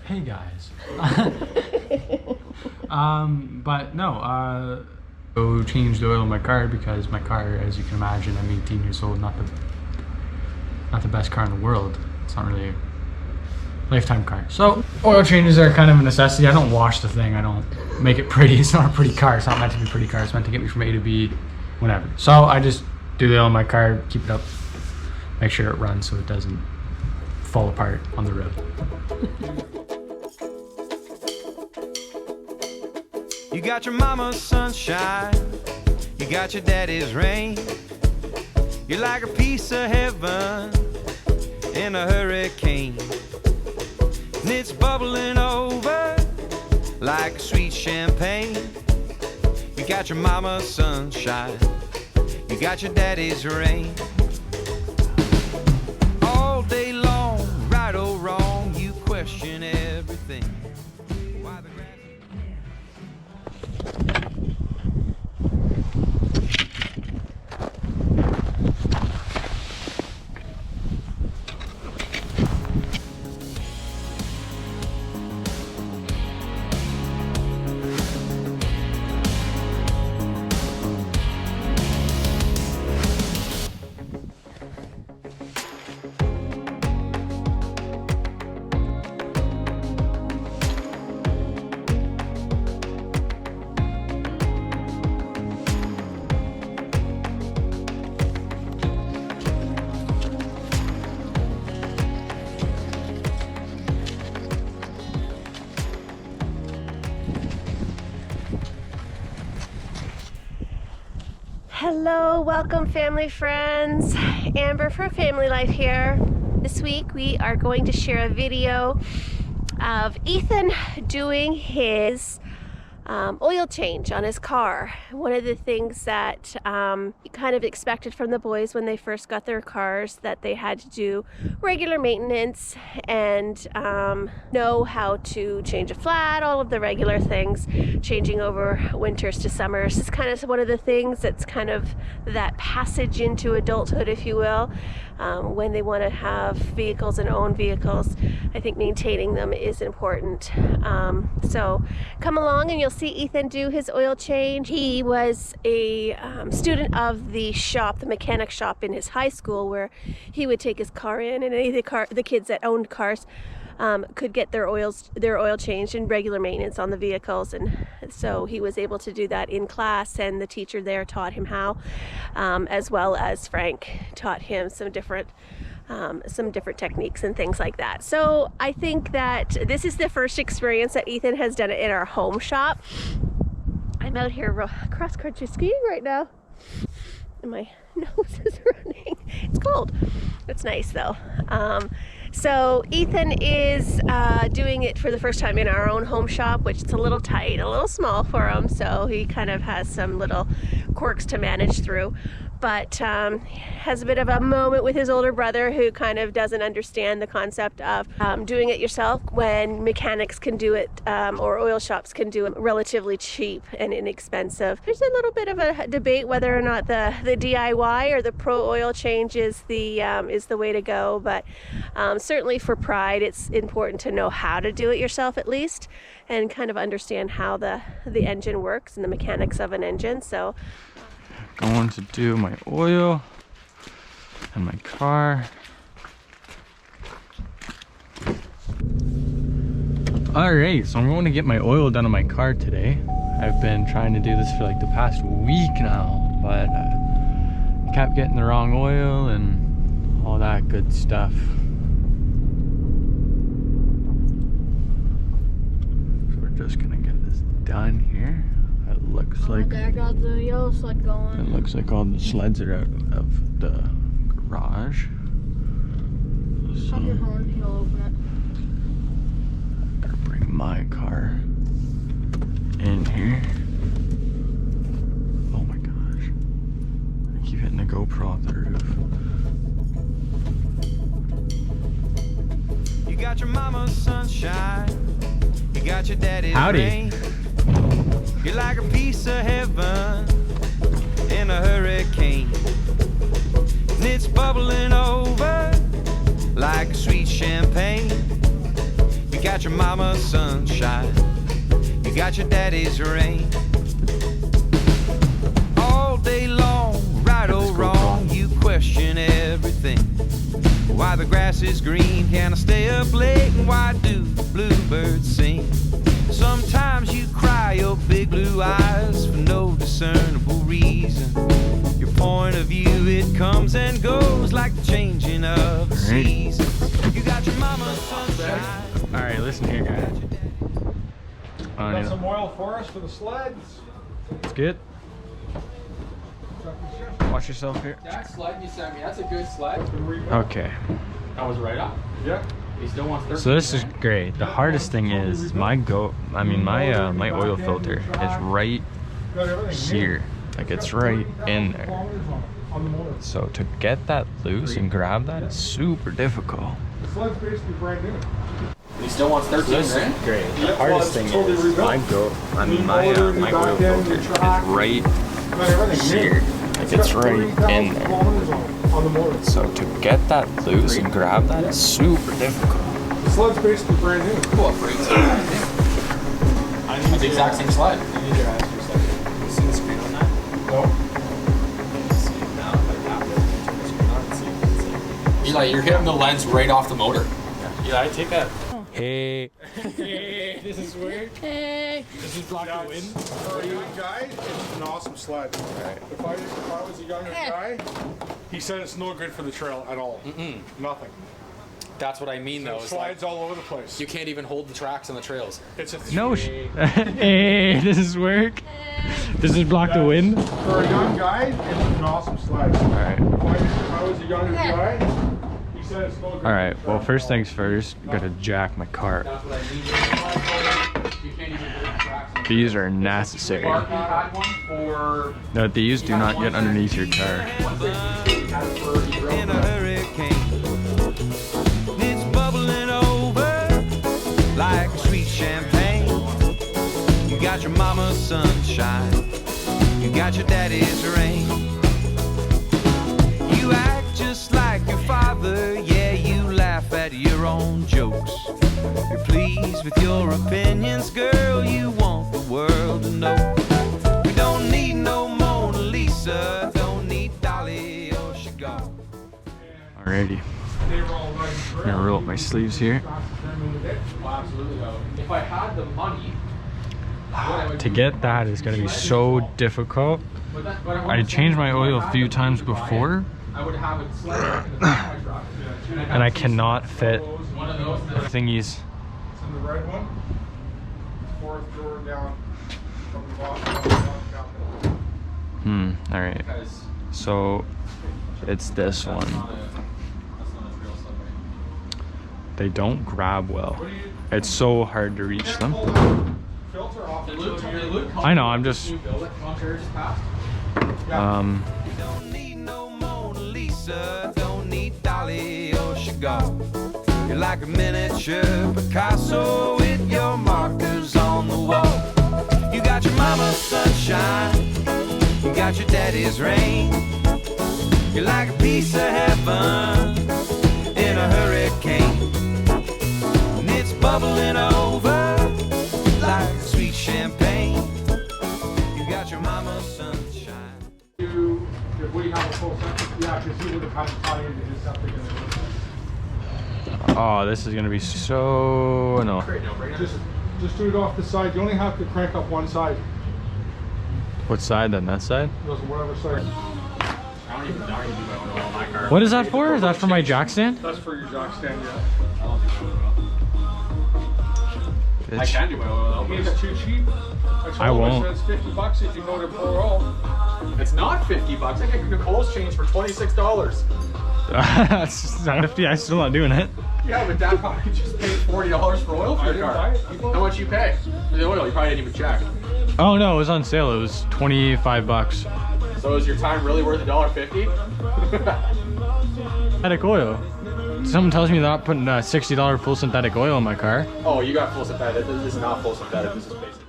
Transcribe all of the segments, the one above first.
Hey guys. But no, go change the oil in my car because my car, as you can imagine, I'm 18 years old, not the best car in the world. It's not really a lifetime car. So oil changes are kind of a necessity. I don't wash the thing. I don't make it pretty. It's not a pretty car. It's not meant to be a pretty car. It's meant to get me from A to B, whatever. So I just do the oil in my car, keep it up, make sure it runs so it doesn't fall apart on the road. You got your mama's sunshine, you got your daddy's rain. You're like a piece of heaven in a hurricane, and it's bubbling over like sweet champagne. You got your mama's sunshine, you got your daddy's rain. All day long, right or wrong, you question everything. Why the grass... Hello, welcome family friends. Amber for Family Life here. This week we are going to share a video of Ethan doing his oil change on his car. One of the things that you kind of expected from the boys when they first got their cars, that they had to do regular maintenance and know how to change a flat, all of the regular things, changing over winters to summers. It's kind of one of the things that's kind of that passage into adulthood, if you will. When they want to have vehicles and own vehicles, I think maintaining them is important. So come along and you'll see Ethan do his oil change. He was a student of the shop, the mechanic shop in his high school, where he would take his car in, and any of the kids that owned cars could get their oil changed and regular maintenance on the vehicles. And so he was able to do that in class, and the teacher there taught him how, as well as Frank taught him some different techniques and things like that. So I think that this is the first experience that Ethan has done it in our home shop. I'm out here cross-country skiing right now, and my nose is running. It's cold. It's nice though. So Ethan is doing it for the first time in our own home shop, which is a little tight, a little small for him. So he kind of has some little quirks to manage through. But has a bit of a moment with his older brother, who kind of doesn't understand the concept of doing it yourself when mechanics can do it, or oil shops can do it relatively cheap and inexpensive. There's a little bit of a debate whether or not the DIY or the pro oil change is the way to go, but certainly for pride, it's important to know how to do it yourself at least, and kind of understand how the engine works and the mechanics of an engine. So Going to do my oil and my car. Alright, so I'm going to get my oil done on my car today. I've been trying to do this for like the past week now, but kept getting the wrong oil and all that good stuff. So we're just gonna get this done here. It looks like Dad got the yellow sled going. it looks like all the sleds are out of the garage. Pop your horn, he'll open Better bring my car in here. Oh my gosh. I keep hitting the GoPro off the roof. You got your mama's sunshine, you got your daddy's Howdy. rain. You're like a piece of heaven in a hurricane, and it's bubbling over like sweet champagne. You You got your mama's sunshine, you got your daddy's rain. All day long, right or wrong, you question everything. Why the grass is green, can I stay up late, and why do the bluebirds sing? Sometimes you cry your big blue eyes for no discernible reason. Your point of view, it comes and goes like the changing of the seasons. You got your mama's sunshine. Alright, listen here, guys. Got some oil for us for the sleds. It's good. Watch yourself here. That sled you sent me, that's a good sled. Okay. That was right up. Yeah. He still wants 13. So this is great. The hardest thing is my my oil filter is right here. Like it's right in there. So to get that loose and grab that is super difficult. The sled's basically brand new. He still wants 13, This right? is great. The hardest thing is my oil filter is right here. Like it's right in there. So to get that loose and grab that is super difficult. The sled's basically brand new. Cool, great sled. It's the exact same sled. You need your eyes for a second. You see the screen on that? No. Eli, you're hitting the lens right off the motor. Yeah, I take that. Hey. Hey, this is weird. Hey. This is Block the Wind. For a young guy, it's an awesome sled. If I was a younger guy, he said it's no good for the trail at all. Nothing. That's what I mean, though. It It's slides like all over the place. you can't even hold the tracks on the trails. It's a No. Hey, this is work. This is Block the Wind. For a young guy, it's an awesome sled. All right. If I was a younger guy, he said it's no good. All right. Well, first things first, gotta jack my car. That's what I mean. You can't even hold the tracks on the These are necessary. Mark had one for No, these do not get underneath your car. In a hurricane, it's bubbling over like sweet champagne. You got your mama's sunshine, you got your daddy's rain. You act just like your father, yeah, you laugh at your own jokes. You're pleased with your opinions, girl, you want the world to know. We don't need no Mona Lisa, don't need Dolly or Chicago. Alrighty. I'm gonna roll up my sleeves here. Absolutely, though. If I had the money, To get that is gonna be so difficult. I changed my oil a few times before, I would have it slid back in the back of my truck. and I cannot fit One of those that thingies. It's in the red one. Fourth drawer down from the bottom. All right. because So it's this that's one. not a real sled. They don't grab well. It's so hard to reach them. Filter off. Did Luke I know. I'm just. you build it Montreal just passed? Don't need no Mona Lisa, don't need Dolly or Chicago. You're like a miniature Picasso with your markers on the wall. You got your mama's sunshine, you got your daddy's rain. You're like a piece of heaven in a hurricane, and it's bubbling over like sweet champagne. You got your mama's sunshine. If we have a full septic, yeah, because he would have had to tie into his septic. Oh, this is gonna be so annoying. Just do it off the side. You only have to crank up one side. What side then? That side? It doesn't whatever side. I don't even do my own oil in my car. What is that for? Is that for my jack stand? That's for your jack stand, yeah. I don't do my oil. I can do my oil, though. It's too cheap. I won't. It's $50 if you go to pour oil. It's not $50. I get Nicole's change for $26. That's not 50. I'm still not doing it. Yeah, but Dad probably just paid $40 for oil for I your didn't car. buy it. How much you pay for the oil? You probably didn't even check. Oh no, it was on sale. It was $25. So is your time really worth $1.50? Synthetic oil. Someone tells me they're not putting $60 full synthetic oil in my car. Oh, you got full synthetic. This is not full synthetic. This is basic.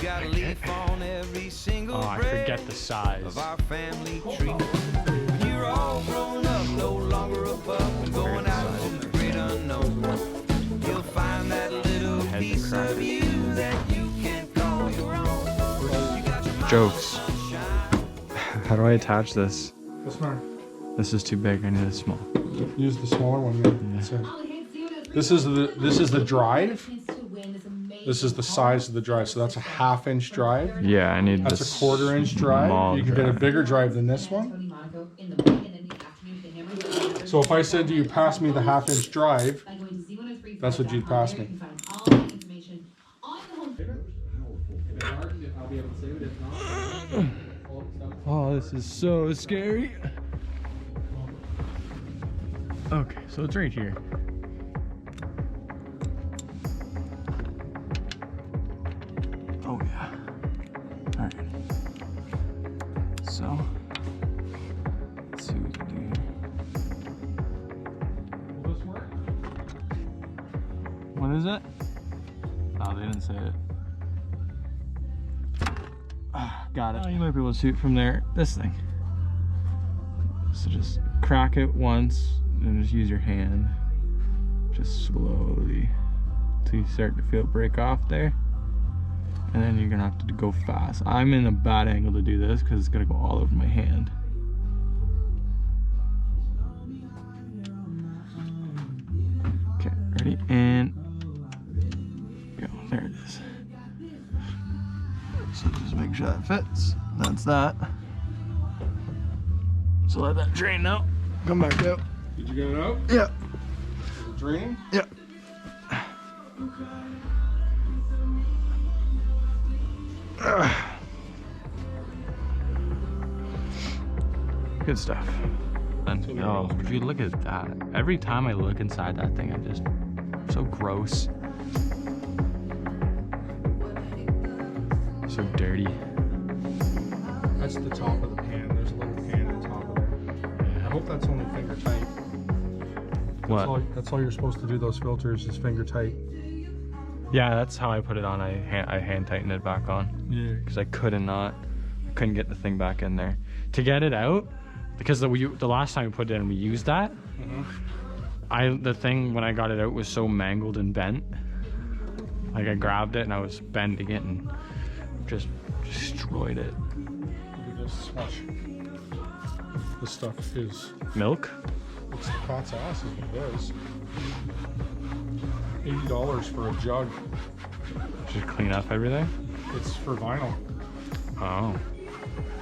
got a leaf on every single Oh, I branch forget the size. of our family tree. When you're all grown up, no longer a pup, and going out into the great unknown, you'll find that little piece of you that you can call your own. You got your Jokes. How do I attach this? This one. This is too big. I need a small. Use the smaller one. Yeah. That's it. This is the drive. This is the size of the drive. So that's a 1/2 inch drive. Yeah, I need That's this. a 1/4 inch drive. small You can get a drive. bigger drive than this one. So if I said to you, pass me the 1/2 inch drive, that's what you'd pass me. Oh, this is so scary. Okay, so it's right here. Oh yeah. All right. So, let's see what we can do here. Will this work? What is it? Oh, they didn't say it. Got it. Oh, you might be able to shoot from there. This thing. So just crack it once and just use your hand. Just slowly till you start to feel it break off there. And then you're gonna have to go fast. I'm in a bad angle to do this because it's gonna go all over my hand. Okay, ready? And go. There it is. So just make sure that fits. That's that. So let that drain out. Come back out. Did you get it out? Yeah. Draining? Yeah. Good stuff. And oh, if you look at that, every time I look inside that thing, I just so gross. So dirty. That's the top of the pan. There's a little pan on top of there. I hope that's only finger tight. What? That's all you're supposed to do, those filters, is finger tight. Yeah, that's how I put it on. I hand tightened it back on. Yeah. Because I couldn't get the thing back in there. To get it out, because the last time we put it in, we used that. The thing when I got it out was so mangled and bent. Like I grabbed it and I was bending it and just destroyed it. Look at this. Watch. This stuff is. Milk? It's the cat's ass, is what it is. $80 for a jug. Just clean up everything? It's for vinyl. Oh.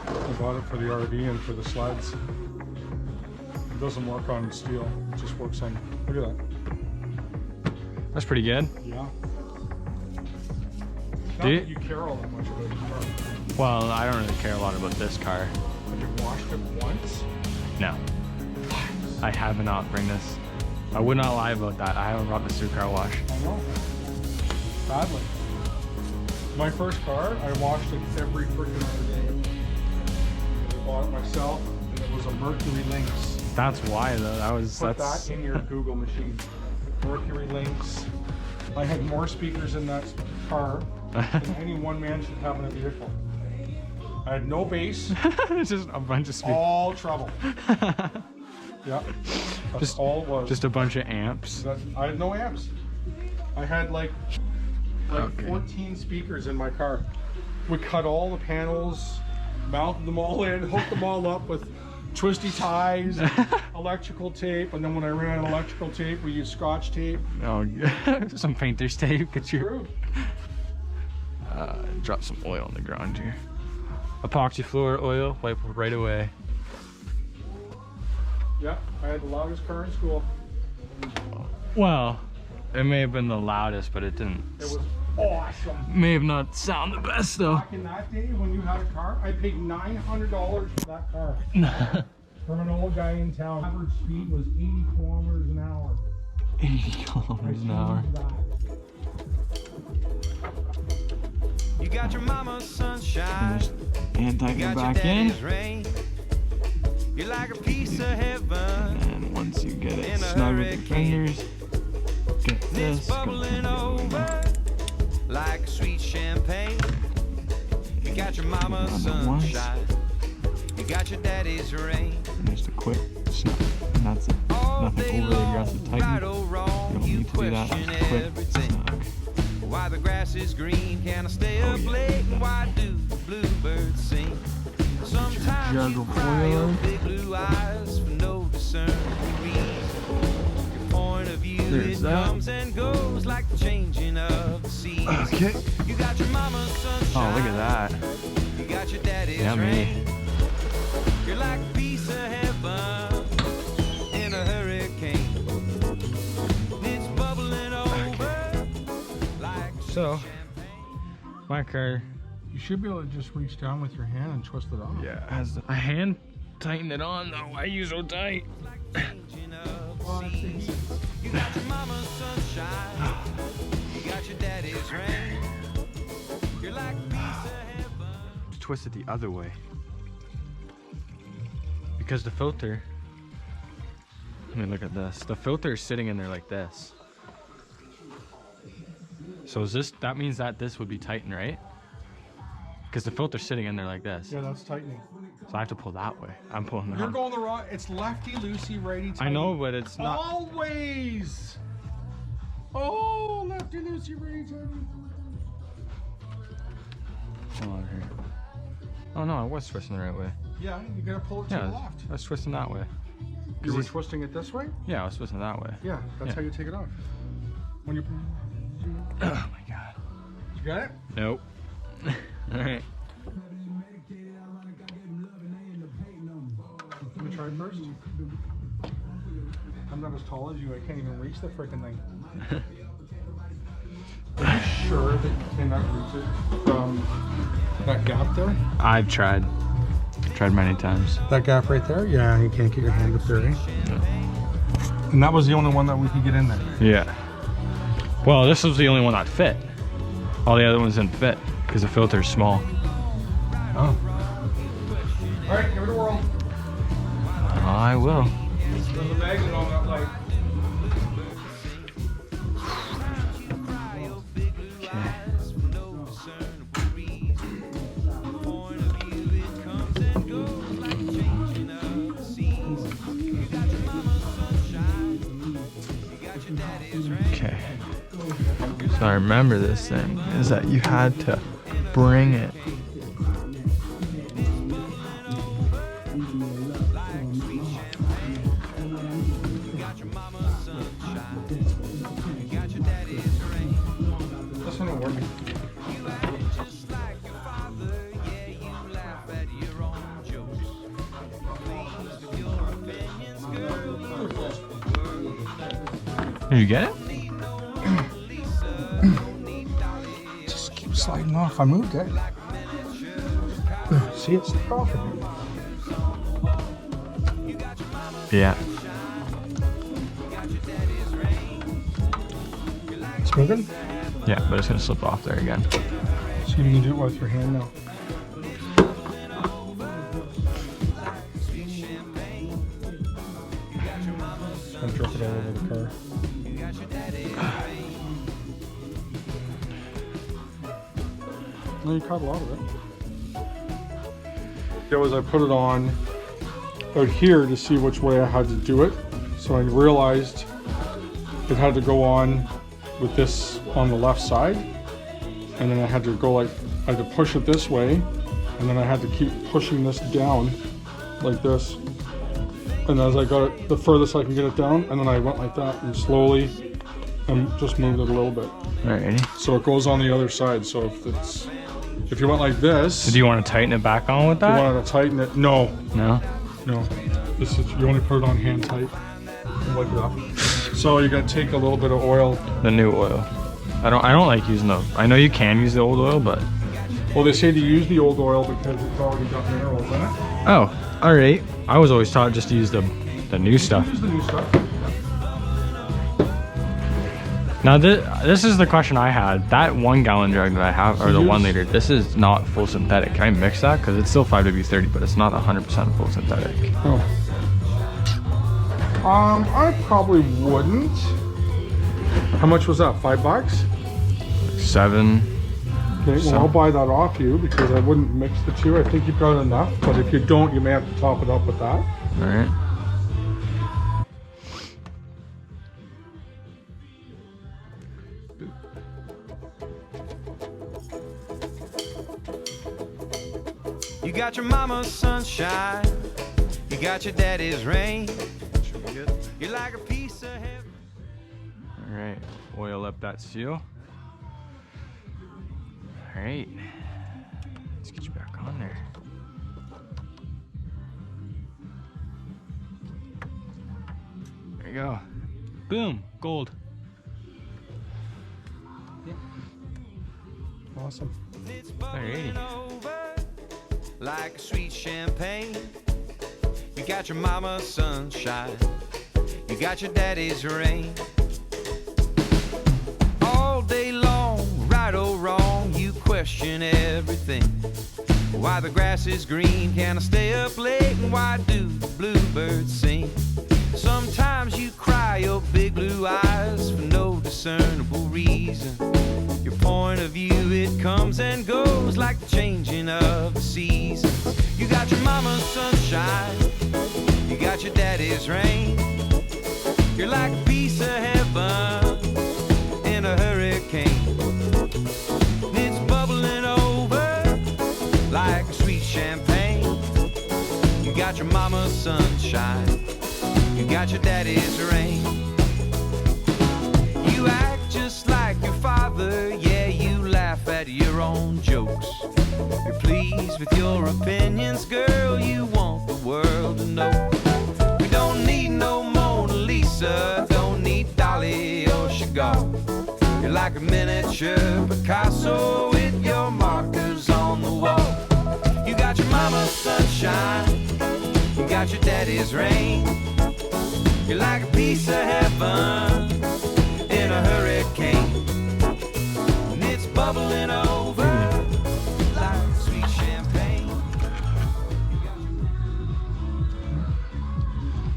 I bought it for the RV and for the sleds. It doesn't work on steel. It just works on. Look at that. That's pretty good. Yeah. Not Do you- that you care all that much about the car. Well, I don't really care a lot about this car. Have you washed it once? No. I have not bring this. I would not lie about that. I haven't brought this to a car wash. I know. Badly. My first car, I washed it every freaking other day. I bought it myself, and it was a Mercury Lynx. That's why though. Put That's that in your Google machine. Mercury Lynx. I had more speakers in that car than any one man should have in a vehicle. I had no bass, it's just a bunch of speakers. all treble. Yeah, that's Just- all it was. Just a bunch of amps. I had no amps. I had like Okay. 14 speakers in my car. We cut all the panels, mounted them all in, hooked them all up with twisty ties, and electrical tape, and then when I ran out of electrical tape, we used Scotch tape. Oh, some painter's tape. Get your True. drop some oil on the ground here. Epoxy floor oil, wipe right away. Yeah, I had the loudest car in school. Well, it may have been the loudest, but it didn't. It was awesome. May have not sound the best though. Back in that day, when you had a car, I paid $900 for that car. From an old guy in town. Average speed was 80 kilometers an hour. 80 kilometers an hour. You got your mama's sunshine. And tighten You it got your back in. daddy's rain. You're like a piece of heaven. And once you get it In a snug with your hurricane. fingers, get It's this. bubbling over like sweet champagne. got your mama's sunshine. You got your daddy's rain. And just a quick snap, and that's it. Nothing overly aggressive tighten. You don't need to do that. Just a quick snap. Why the grass is green, can I stay up late? And why do the bluebirds sing? Sometimes you cry your big blue eyes for no discernible reason. Your point of view, There's it that. comes and goes like the changing of the seas. Okay. You got your mama's sunshine. Oh, look at that. You got your daddy's Yummy. rain. You're like a piece of heaven in a hurricane. It's bubbling over like So, my car, You should be able to just reach down with your hand and twist it off. yeah, has a hand tighten it on though. Why are you so tight? changing of the seas. You got your mama's sunshine. You got your daddy's rain. You're like a piece of heaven. Twist it the other way. Because the filter, I mean, look at this. The filter is sitting in there like this. So is this, that means that this would be tightened, right? Because the filter's sitting in there like this. Yeah, that's tightening. So I have to pull that way. I'm pulling that. You're going the wrong. It's lefty loosey, righty tighty. I know, but it's not. Always. Oh, lefty loosey, righty tighty. Hold on here. Oh no, I was twisting the right way. Yeah, you gotta pull it to the Yeah, left. I was twisting that way. You were he's- twisting it this way? Yeah, I was twisting that way. Yeah, that's Yeah. how you take it off. When you. Oh my god. You got it? Nope. All right. Let me try it first. I'm not as tall as you. I can't even reach the freaking thing. Are you sure that you cannot reach it from that gap there? I've tried. Tried many times. That gap right there? Yeah, you can't get your hand up there, eh? And that was the only one that we could get in there. Yeah. Well, this was the only one that fit. All the other ones didn't fit because the filter's small. Oh. All right, give it a whirl. I will. There's a magnet on that light. Okay. So I remember this thing is that you had to bring it. This one will work. Did you get it? Just keep sliding off. I moved it. See, it's off of you. Yeah. It's moving. Yeah, but it's gonna slip off there again. See if you can do it with your hand now. I'm dropping it all over the car. No, you caught a lot of it. It was I put it on out here to see which way I had to do it. So I realized it had to go on with this on the left side. And then I had to go like, I had to push it this way. And then I had to keep pushing this down like this. And as I got it the furthest I can get it down, and then I went like that and slowly and just moved it a little bit. Alrighty. So it goes on the other side. So if you went like this, So do you want to tighten it back on with you that? wanted to tighten it. No, No. no. This is, you only put it on hand tight. And wipe it off. So you gotta take a little bit of oil. The new oil. I don't like using the. I know you can use the old oil, but. Well, they say to use the old oil because it's already got minerals in it. Oh, all right. I was always taught just to use the new stuff. Use the new stuff. Now this is the question I had. That 1 gallon jug that I have, or the 1 liter, this is not full synthetic. Can I mix that? Because it's still 5W30, but it's not 100% full synthetic. Oh. I probably wouldn't. How much was that? $5? 7, Okay, well, I'll buy that off you because I wouldn't mix the two. I think you've got enough, but if you don't, you may have to top it up with that. All right. You got your mama's sunshine, you got your daddy's rain. Should be good. You're like a piece of heaven. All right, oil up that seal. All right, let's get you back on there. There you go. Boom, gold. Awesome. It's bubbling over like a sweet champagne. You got your mama's sunshine, you got your daddy's rain. All day long, right or wrong, you question everything. Why the grass is green, can I stay up late, and why do the bluebirds sing? Sometimes you cry your big blue eyes for no discernible reason. Your point of view, it comes and goes like the changing of the seasons. You got your mama's sunshine, you got your daddy's rain. You're like a piece of heaven in a hurricane. And it's bubbling over like a sweet champagne. You got your mama's sunshine, you got your daddy's rain. You act just like your father, yeah, you laugh at your own jokes. You're pleased with your opinions, girl, you want the world to know. We don't need no Mona Lisa, don't need Dolly or Chagall. You're like a miniature Picasso with your markers on the wall. You got your mama's sunshine, you got your daddy's rain. You're like a piece of heaven in a hurricane, and it's bubbling over like sweet champagne.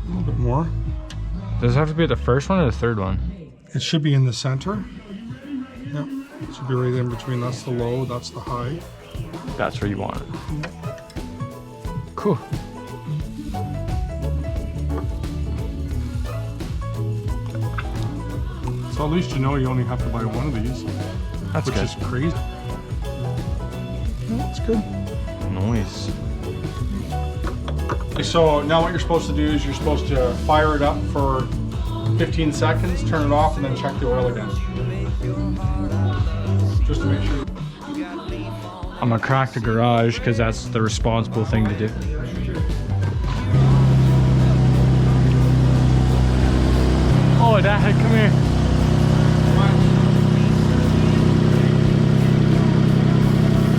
A little bit more. Does it have to be the first one or the third one? It should be in the center. Yep. It should be right in between. That's the low, that's the high. That's where you want it. Cool. So at least you know you only have to buy one of these. That's which good. is crazy. No, it's good. Nice. So now what you're supposed to do is you're supposed to fire it up for 15 seconds, turn it off, and then check the oil again. Just to make sure. I'm gonna crack the garage because that's the responsible thing to do. Oh, Dad, come here.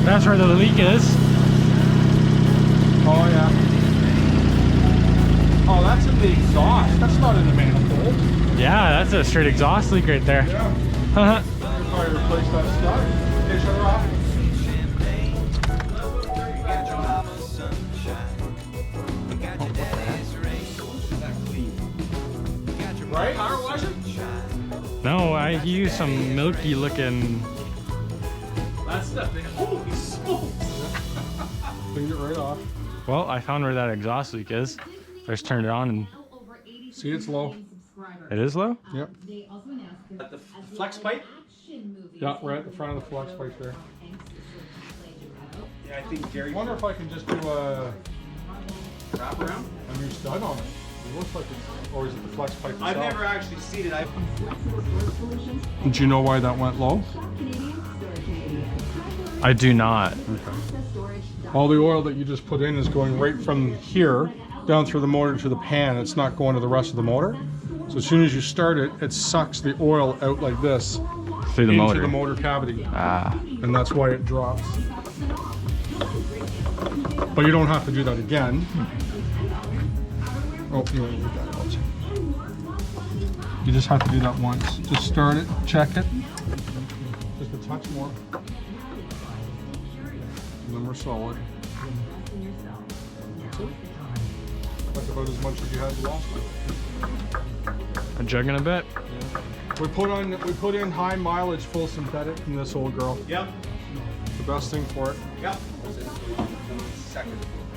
That's where the leak is. Oh yeah. Oh, that's in the exhaust. That's not in the manifold. Yeah, that's a straight exhaust leak right there. Yeah. Probably replace that stuff. Okay, shut her off. Right? Power wash it? No, I used some milky looking. That's the thing. Holy smokes! Clean it right off. Well, I found where that exhaust leak is. I just turned it on and See, it's low. it is low. Yep. At the flex pipe? Yeah, right at the front of the flex pipe there. Yeah, I think Gary. I wonder if I can just do a Wrap around? new stud on it. It looks like it's, or is it the flex pipe itself? I've never actually seen it. Do you know why that went low? I do not. All the oil that you just put in is going right from here down through the motor to the pan. It's not going to the rest of the motor. So as soon as you start it, it sucks the oil out like this Through the into motor. the motor cavity. Ah. And that's why it drops. But you don't have to do that again. Oh, you want to leave that out. You just have to do that once. Just start it, check it. Just a touch more. And then we're solid. That's it. That's about as much as you had the last time. A jug and a bit. We put in high mileage full synthetic in this old girl. Yep. best thing for it. Yep. Second.